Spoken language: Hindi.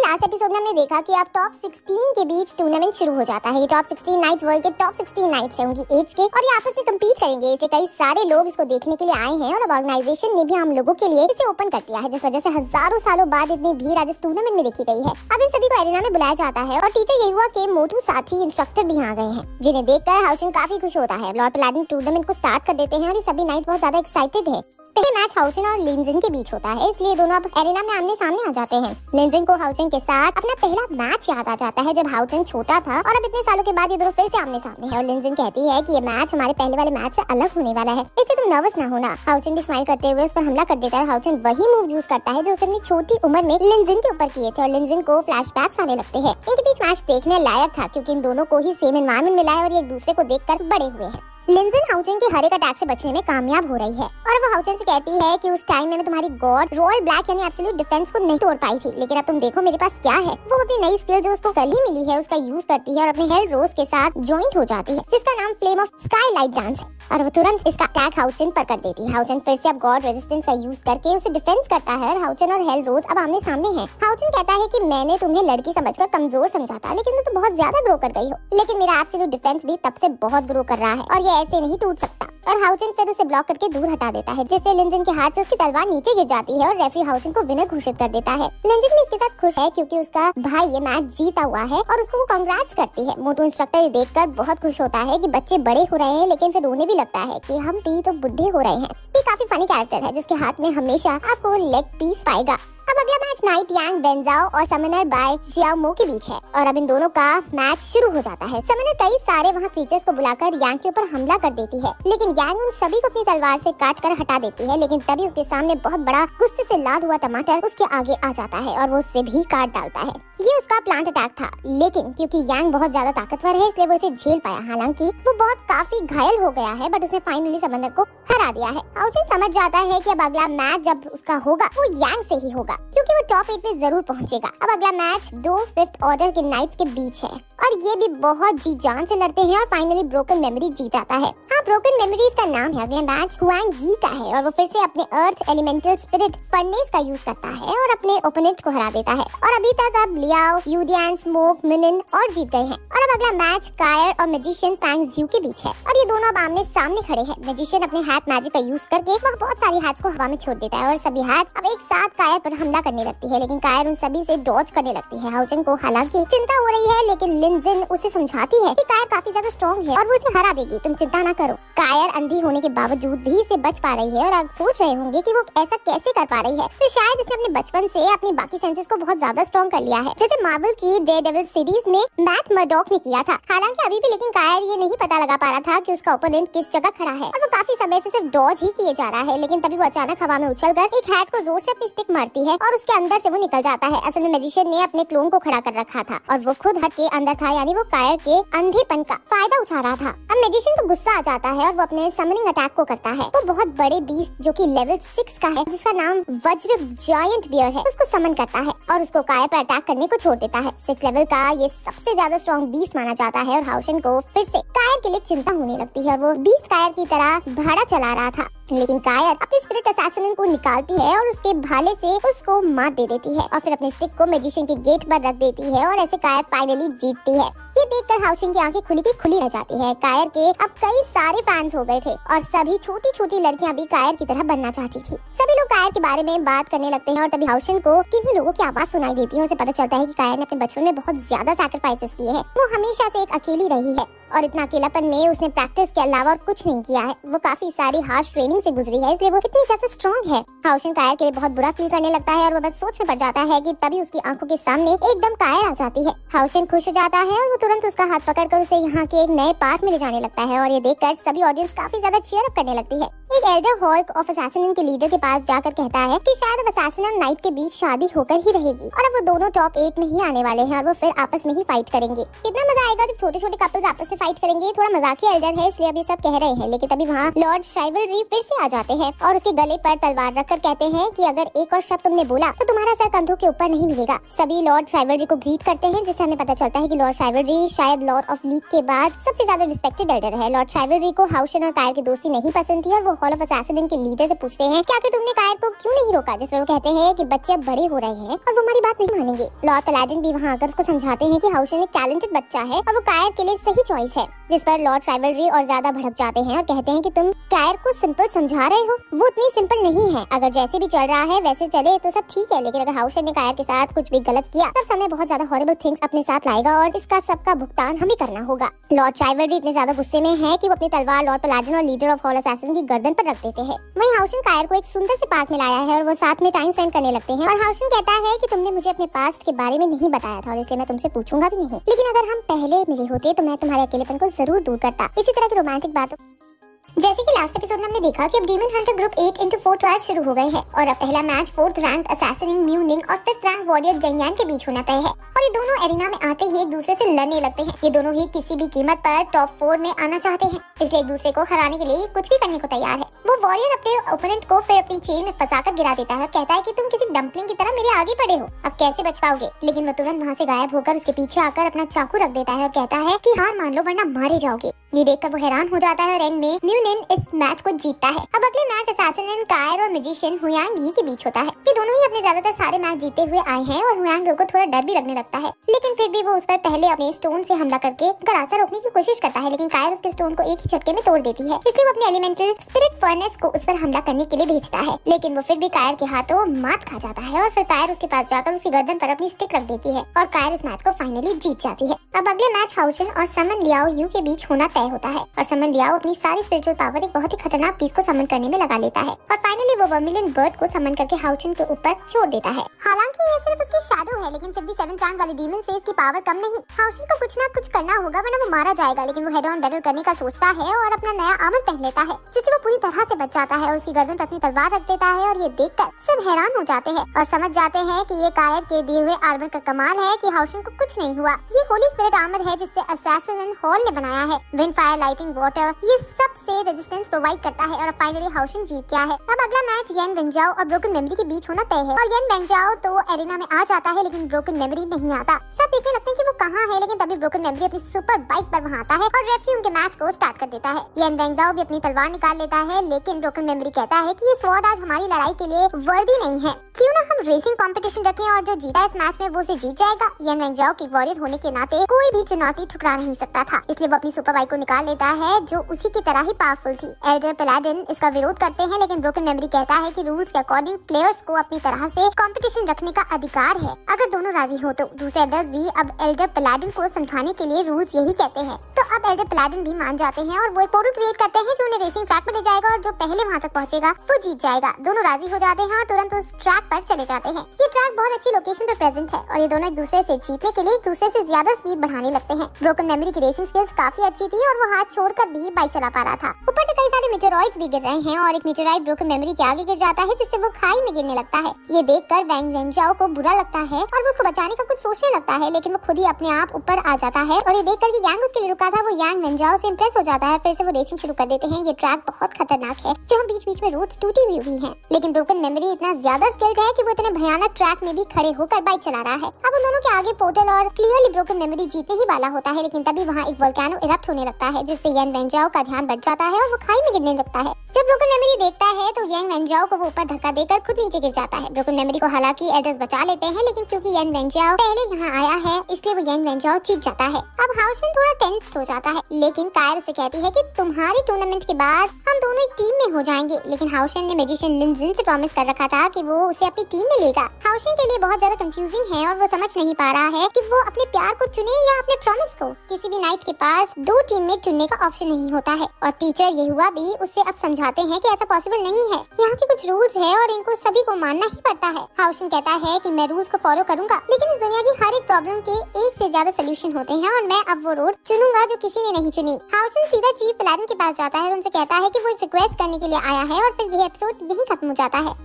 लास्ट एपिसोड में हमने देखा कि अब टॉप 16 के बीच टूर्नामेंट शुरू हो जाता है। ये टॉप 16 नाइट्स वर्ल्ड के टॉप 16 नाइट्स हैं उनकी एज के, और ये आपस में कम्पीट करेंगे। इसलिए कई सारे लोग इसको देखने के लिए आए हैं और अब ऑर्गेनाइजेशन ने भी हम लोगों के लिए इसे ओपन कर दिया है, जिस वजह से हजारों सालों बाद इतनी भीड़ आज इस टूर्नामेंट में देखी गई है। अब इन सभी को एरिना में बुलाया जाता है और टीचर येहुआ के मोटू साथी इंस्ट्रक्टर भी यहाँ गए हैं, जिन्हें देखकर हाउचिन काफी खुश होता है। लॉर्ड पलाडिन टूर्नामेंट को स्टार्ट कर देते हैं और ये सभी नाइट बहुत ज्यादा एक्साइटेड है। पहले मैच हाउचिन और लिनजिन के बीच होता है, इसलिए दोनों अब एरिना में आमने सामने आ जाते हैं। लिनजिन को हाउचिन के साथ अपना पहला मैच याद आ जाता है जब हाउचिन छोटा था, और अब इतने सालों के बाद ये दोनों फिर से आमने सामने हैं। और लिनजिन कहती है कि ये मैच हमारे पहले वाले मैच से अलग होने वाला है, इससे तुम नर्वस ना होना। हाउचिन भी स्माइल करते हुए उस पर हमला कर देता है। हाउचिन वही मूव यूज करता है जो उसने अपनी छोटी उम्र में लिनजिन के ऊपर किए थे, और लिनजिन को फ्लैशबैक्स आने लगते हैं। इनके बीच मैच देखने लायक था क्योंकि इन दोनों को ही सेम एनवायरनमेंट मिला है और ये एक दूसरे को देखकर बड़े हुए हैं। लिनजिन हाउचिन के हर एक अटैक से बचने में कामयाब हो रही है, और वो हाउचिन से कहती है कि उस टाइम में तुम्हारी गॉड रॉयल ब्लैक यानी एब्सोल्यूट डिफेंस को नहीं तोड़ पाई थी, लेकिन अब तुम देखो मेरे पास क्या है। वो अपनी नई स्किल जो उसको कल ही मिली है उसका यूज करती है और अपने हेड रोज के साथ ज्वाइंट हो जाती है, जिसका नाम flame of sky light dance है, और वो तुरंत इसका अटैक हाउचिन पर कर देती है। हाउचिन फिर से अब गॉड रेजिस्टेंस का यूज करके उसे डिफेंस करता है, और हाउचिन और हेल रोज अब आमने सामने हैं। हाउचिन कहता है कि मैंने तुम्हें लड़की समझकर कमजोर समझा था, लेकिन तुम तो बहुत ज्यादा ग्रो कर गई हो, लेकिन मेरा एब्सोल्यूट डिफेंस भी तब से बहुत ग्रो कर रहा है और ये ऐसे नहीं टूट सकता। और हाउचिन फिर उसे ब्लॉक करके दूर हटा देता है, जिससे लिनजिन के हाथ से उसकी तलवार नीचे गिर जाती है और रेफरी हाउचिन को विनर घोषित कर देता है। लिनजिन भी इसके साथ खुश है क्योंकि उसका भाई ये मैच जीता हुआ है और उसको वो कांग्रेट्स करती है। मोटू इंस्ट्रक्टर ये देखकर बहुत खुश होता है कि बच्चे बड़े हो रहे हैं, लेकिन फिर रोने भी लगता है कि हम भी तो बुढ़े हो रहे हैं। ये काफी फनी कैरेक्टर है जिसके हाथ में हमेशा आपको लेग पीस पाएगा। अब अगला मैच नाइट यांग वेंजाओ और समनर बाय जियाओ मो के बीच है, और अब इन दोनों का मैच शुरू हो जाता है। समनर कई सारे वहाँ क्रीचर्स को बुलाकर यांग के ऊपर हमला कर देती है, लेकिन यांग उन सभी को अपनी तलवार से काट कर हटा देती है। लेकिन तभी उसके सामने बहुत बड़ा गुस्से से लाद हुआ टमाटर उसके आगे आ जाता है और वो उससे भी काट डालता है। ये उसका प्लांट अटैक था, लेकिन क्योंकि यांग बहुत ज्यादा ताकतवर है इसलिए वो इसे झेल पाया। हालांकि वो बहुत काफी घायल हो गया है, बट उसने फाइनली समंदर को हरा दिया है। हाउचिन समझ जाता है कि अब अगला मैच जब उसका होगा वो यांग से ही होगा, क्योंकि वो टॉप 8 में जरूर पहुंचेगा। अब अगला मैच दो 5th ऑर्डर के नाइट्स के बीच है, और ये भी बहुत जी जान से लड़ते हैं और फाइनली ब्रोकन मेमोरी जीत जाता है। हाँ, ब्रोकन मेमोरीज का नाम है। अगला मैच हुआंग जी का है, और वो फिर से अपने अर्थ एलिमेंटल स्पिरिट फर्नेस का यूज करता है और अपने ओपोनेंट को हरा देता है। और अभी तक अब लियाओ, यूडियान, स्मोक, मिनिन और जीत गए हैं। और अब अगला मैच कायर और मैजिशियन फैंग ज़्यू के बीच है, और ये दोनों अब आमने सामने खड़े हैं। मैजिशियन अपने हैट मैजिक का यूज करके वह बहुत सारी हैट्स को हवा में छोड़ देता है, और सभी हैट्स अब एक साथ कायर पर हमला करने लगती है, लेकिन कायर उन सभी से डॉज करने लगती है। हाउचिन को हालांकि चिंता हो रही है, लेकिन लिनजिन उसे समझाती है कि कायर काफी ज्यादा स्ट्रॉन्ग है और वो इसे हरा देगी, तुम चिंता ना करो। कायर अंधी होने के बावजूद भी इससे बच पा रही है, और आप सोच रहे होंगे कि वो ऐसा कैसे कर पा रही है। तो शायद इसने अपने बचपन से अपनी बाकी सेंसेस को बहुत ज्यादा स्ट्रॉन्ग कर लिया है, जैसे मार्वल की डेयरडेविल सीरीज में मैट मर्डॉक ने किया था। हालांकि अभी भी लेकिन कायर ये नहीं पता लगा पा रहा था कि उसका ओपोनेंट किस जगह खड़ा है, और वो काफी समय से सिर्फ डॉज ही किए जा रहा है। लेकिन तभी वो अचानक हवा में उछलकर एक हैट को जोर से अपनी स्टिक मारती है और उसके अंदर से वो निकल जाता है। असल में मैजिशियन ने अपने क्लोन को खड़ा कर रखा था और वो खुद हट के अंदर था, यानी वो कायर के अंधेपन का फायदा उठा रहा था। अब मैजिशियन को गुस्सा आ जाता है और वो अपने समनिंग अटैक को करता है। वो बहुत बड़े बीस्ट जो कि लेवल 6 का है, जिसका नाम वज्र जायंट बियर है, उसको समन करता है और उसको कायर पर अटैक करने को छोड़ देता है। 6 लेवल का ये सबसे ज्यादा स्ट्रॉन्ग बीस्ट माना जाता है, और हाउचिन को फिर से कायर के लिए चिंता होने लगती है, और वो बीस्ट कायर की तरह भाड़ा चला रहा था। लेकिन कायर अपनी स्पिरिट असैसिन को निकालती है और उसके भाले से उसको मात दे देती है, और फिर अपने स्टिक को मैजिशियन के गेट पर रख देती है, और ऐसे कायर फाइनली जीतती है। ये देखकर हाउचिन की आंखें खुली की खुली रह जाती है। कायर के अब कई सारे फैंस हो गए थे, और सभी छोटी छोटी लड़कियां भी कायर की तरह बनना चाहती थी। सभी लोग कायर के बारे में बात करने लगते हैं, और तभी हाउचिन को किन्हीं लोगों की आवाज सुनाई देती है। उसे पता चलता है कि कायर ने अपने बचपन में बहुत ज्यादा सैक्रिफाइसेस किए हैं। वो हमेशा से एक अकेली रही है, और इतना अकेलापन में उसने प्रैक्टिस के अलावा और कुछ नहीं किया है। वो काफी सारी हार्श ट्रेनिंग से गुजरी है, इसलिए वो इतनी ज्यादा स्ट्रॉन्ग है। हाउचिन कायर के लिए बहुत बुरा फील करने लगता है, और वो बस सोच में पड़ जाता है कि तभी उसकी आंखों के सामने एकदम कायर आ जाती है। हाउचिन खुश हो जाता है और वो तुरंत उसका हाथ पकड़कर उसे यहाँ के एक नए पार्ट में ले जाने लगता है, और ये देखकर सभी ऑडियंस काफी ज्यादा चीयर अप करने लगती है। एक एल्डर हॉल्क ऑफ असैसिन के लीडर के पास जाकर कहता है कि शायद अब असैसिन और नाइट के बीच शादी होकर ही रहेगी, और अब वो दोनों टॉप 8 में ही आने वाले हैं, और वो फिर आपस में ही फाइट करेंगे। कितना मजा आएगा जब छोटे छोटे कपल्स आपस में फाइट करेंगे। थोड़ा मजाकिया एल्डर है इसलिए अब ये सब कह रहे हैं, लेकिन तभी वहाँ लॉर्ड शाइवलरी फिर से आ जाते हैं और उसके गले पर तलवार रखकर कहते हैं कि अगर एक और शब्द तुमने बोला तो तुम्हारा सर कंधों के ऊपर नहीं मिलेगा। सभी लॉर्ड शाइवलरी को ग्रीट करते हैं, जिससे हमें पता चलता है कि लॉर्ड शाइवलरी शायद लॉर्ड ऑफ लीग के बाद सबसे ज्यादा रिस्पेक्टेड एल्डर है। लॉर्ड शाइवलरी को हाउशन और कायर की दोस्ती नहीं पसंद थी और वो हॉल ऑफ असैसिन के लीडर से पूछते हैं कि आखिर तुमने कायर को क्यों नहीं रोका, जिस पर वो कहते हैं कि बच्चे अब बड़े हो रहे हैं और वो हमारी बात नहीं मानेंगे। लॉर्ड पैलाडिन भी वहाँ आकर उसको समझाते हैं कि हाउशन एक टैलेंटेड बच्चा है और वो कायर के लिए सही चॉइस है, जिस पर लॉर्ड शाइवलरी और ज्यादा भड़क जाते हैं और कहते हैं कि तुम कायर को सिंपल समझा रहे हो, वो उतनी सिंपल नहीं है। अगर जैसे भी चल रहा है वैसे चले तो सब ठीक है, लेकिन अगर हाउशन ने कायर के साथ कुछ भी गलत किया तब समय बहुत ज्यादा हॉरिबल थिंग्स अपने साथ लाएगा और इसका सबका भुगतान हमें करना होगा। लॉर्ड शाइवलरी इतने ज्यादा गुस्से में है कि वो अपनी तलवार लॉर्ड पैलाडिन और लीडर ऑफ हॉल असैसिन की गर्दन पर रख देते हैं। वहीं हाउशन कायर को एक सुंदर से पार्क में लाया है और वो साथ में टाइम स्पेंड करने लगते हैं और हाउशन कहता है कि तुमने मुझे अपने पास्ट के बारे में नहीं बताया था और इसलिए मैं तुमसे पूछूंगा भी नहीं, लेकिन अगर हम पहले मिले होते तो मैं तुम्हारे अकेलेपन को जरूर दूर करता। इसी तरह की रोमांटिक बातों जैसे कि लास्ट एपिसोड में हमने देखा कि अब demon Hunter group 8x4 trial शुरू हो गए हैं और अब पहला मैच 4th रैंक असैसिन म्यूनिंग और 5th रैंक वॉरियर जंगयान के बीच होना तय है और ये दोनों एरिना में आते ही एक दूसरे से लड़ने लगते हैं। ये दोनों ही किसी भी कीमत पर टॉप 4 में आना चाहते हैं, इसलिए एक दूसरे को हराने के लिए कुछ भी करने को तैयार है। वो वॉरियर अपने ओपोनेंट को फिर अपनी चेन में फंसाकर गिरा देता है और कहता है कि तुम किसी डम्पलिंग की तरह मेरे आगे पड़े हो, अब कैसे बच पाओगे। लेकिन वो तुरंत वहाँ से गायब होकर उसके पीछे आकर अपना चाकू रख देता है और कहता है कि हार मान लो वरना मारे जाओगे। ये देखकर वो हैरान हो जाता है और एंड में म्यूनिन इस मैच को जीतता है। अब अगले मैच असैसिन कायर और मैजिशियन हुयांग ही के बीच होता है। ये दोनों ही अपने ज्यादातर सारे मैच जीते हुए आए हैं और हुयांग को थोड़ा डर भी लगने लगता है, लेकिन फिर भी वो उस पर पहले अपने स्टोन से हमला करके गरासा रोकने की कोशिश करता है, लेकिन कायर उसके स्टोन को एक ही झटके में तोड़ देती है। इसलिए वो अपने एलिमेंटल स्पिरिट फर्नेस को उस पर हमला करने के लिए भेजता है, लेकिन वो फिर भी कायर के हाथों मात खा जाता है और फिर कायर उसके पास जाकर उसकी गर्दन पर अपनी स्टिक रख देती है और कायर इस मैच को फाइनली जीत जाती है। अब अगले मैच हाउशन और समन लियाओ यू के बीच होना तय होता है और समन लियाओ अपनी सारी स्पिरिचुअल पावर एक बहुत ही खतरनाक पीस को समन करने में लगा लेता है और फाइनली वो वर्मिलियन बर्ड को समन करके हाउशन के ऊपर छोड़ देता है। हालांकि ये सिर्फ उसकी शैडो है, लेकिन फिर भी 7th रैंक वाले डीमन से इसकी पावर कम नहीं। हाउशन को कुछ ना कुछ करना होगा वरना वो मारा जाएगा, लेकिन वो हेड ऑन बैटल करने का सोचता है और अपना नया आर्मर पहन लेता है, जिससे वो पूरी तरह से बच जाता है और उसकी गर्दन पर अपनी तलवार रख देता है और ये देखकर सब हैरान हो जाते हैं और समझ जाते हैं कि ये कायर के दिए हुए आर्मर का कमाल है कि हाउशन को कुछ नहीं हुआ। ये होली स्पिरिट आर्मर है जिससे असैसिन हॉल ने बनाया है। विंड, फायर, लाइटिंग, वाटर ये सब से रेजिस्टेंस प्रोवाइड करता है और फाइनली हाउशन जीत गया है। अब अगला मैच येन वेंजाओ और ब्रोकन मेमोरी के बीच होना तय है और येन वेंजाओ तो एरिना में आ जाता है, लेकिन ब्रोकन मेमोरी नहीं आता। सब देखने लगते हैं कि वो कहाँ है, लेकिन तभी ब्रोकन मेमोरी अपनी सुपर बाइक पर वहाँ आता है और रेफरी उनके मैच को स्टार्ट कर देता है। येन वेंजाओ भी अपनी तलवार निकाल लेता है, लेकिन ब्रोकन मेमोरी कहता है कि ये स्वॉर्ड आज हमारी लड़ाई के लिए वर्दी नहीं है, क्यों ना हम रेसिंग कंपटीशन रखें और जो जीता इस मैच में वो उसे जीत जाएगा। येन वेंजाओ की वॉरियर होने के नाते कोई भी चुनौती ठुकरा नहीं सकता था, इसलिए वो अपनी सुपर बाइक को निकाल लेता है जो उसी की तरह ही पावरफुल थी। एल्डर पैलाडिन इसका विरोध करते हैं, लेकिन ब्रोकन मेमोरी कहता है कि रूल्स के अकॉर्डिंग प्लेयर्स को अपनी तरह से कंपटीशन रखने का अधिकार है। अगर दोनों राजी हो तो दूसरे एल्डर्स भी अब एल्डर पैलाडिन को समझाने के लिए रूल्स यही कहते हैं। तो अब एल्डर पैलाडिन भी मान जाते हैं और वो एक पोर्टल क्रिएट करते हैं जो उन्हें रेसिंग ट्रैक पर ले जाएगा और जो पहले वहाँ तक पहुँचेगा वो जीत जाएगा। दोनों राजी हो जाते हैं और तुरंत उस ट्रैक पर चले जाते हैं। ये ट्रैक बहुत अच्छी लोकेशन पर प्रेजेंट है और ये दोनों एक दूसरे से जीतने के लिए एक दूसरे से ज्यादा स्पीड बढ़ाने लगते हैं। ब्रोकन मेमोरी की रेसिंग स्किल्स काफी अच्छी थी और वो हाथ छोड़कर भी बाइक चला पा रहा था। ऊपर से कई सारे मीटेरॉइड्स भी गिर रहे हैं और एक मीटेरॉइड ब्रोकन मेमोरी के आगे गिर जाता है, जिससे वो खाई में गिरने लगता है। ये देखकर वैंग वेंजाओ को बुरा लगता है और वो उसको बचाने का कुछ सोचने लगता है, लेकिन वो खुद ही अपने आप ऊपर आ जाता है और ये देखकर कि यांग उसके लिए रुका था, वो यांग वेंजाओ से इंप्रेस हो जाता है। फिर से वो रेसिंग शुरू कर देते हैं। ये ट्रैक बहुत खतरनाक है, जहाँ बीच बीच में रोड्स टूटी हुई भी हैं, लेकिन ब्रोकन मेमोरी इतना ज्यादा स्किल्ड है कि वो इतने भयानक ट्रैक में भी खड़े होकर बाइक चला रहा है। अब उन दोनों के आगे पोर्टल और क्लियरली ब्रोकन मेमोरी जीतने ही वाला होता है, लेकिन तभी वहाँ एक वोल्केनो इरप्ट होने लगता है, जिससे येन वेंजाओ का ध्यान बढ़ जाता है और वो खाई में गिरने लगता है। जब ब्रोकन मेमोरी देखता है तो येन वेंजाओ को वो ऊपर धक्का देकर खुद नीचे गिर जाता है। ब्रोकन मेमोरी को हालांकि एल्डर्स बचा लेते हैं, लेकिन क्योंकि येन वेंजाओ पहले यहाँ आया है इसलिए वो येन वेंजाओ जीत जाता है। अब हाउशन थोड़ा टेंस्ड हो जाता है, लेकिन कायर उसे कहती है कि तुम्हारे टूर्नामेंट के बाद हम दोनों एक टीम में हो जाएंगे, लेकिन हाउशन ने मैजिशियन लिन जिन से प्रॉमिस कर रखा था कि वो उसे अपनी टीम में लेगा। हाउशन के लिए बहुत ज्यादा कंफ्यूजिंग है और वो समझ नहीं पा रहा है कि वो अपने प्यार को चुने या अपने प्रॉमिस को। किसी भी नाइट के पास 2 टीममेट चुनने का ऑप्शन नहीं होता है और टीचर ये हुआ भी उससे अब समझाते हैं कि ऐसा पॉसिबल नहीं है। यहाँ के कुछ रूल्स है और इनको सभी को मानना ही पड़ता है। हाउशन कहता है कि मैं रूल्स को फॉलो करूंगा, लेकिन इस दुनिया की हर एक प्रॉब्लम के एक से ज्यादा सोल्यूशन होते हैं और मैं अब वो रोड चुनूंगा जो किसी ने नहीं चुनी। हाउशन सीधा चीफ पैलाडिन के पास जाता है और उनसे कहता है कि वो एक रिक्वेस्ट करने के लिए आया है और फिर ये एपिसोड यही खत्म हो जाता है।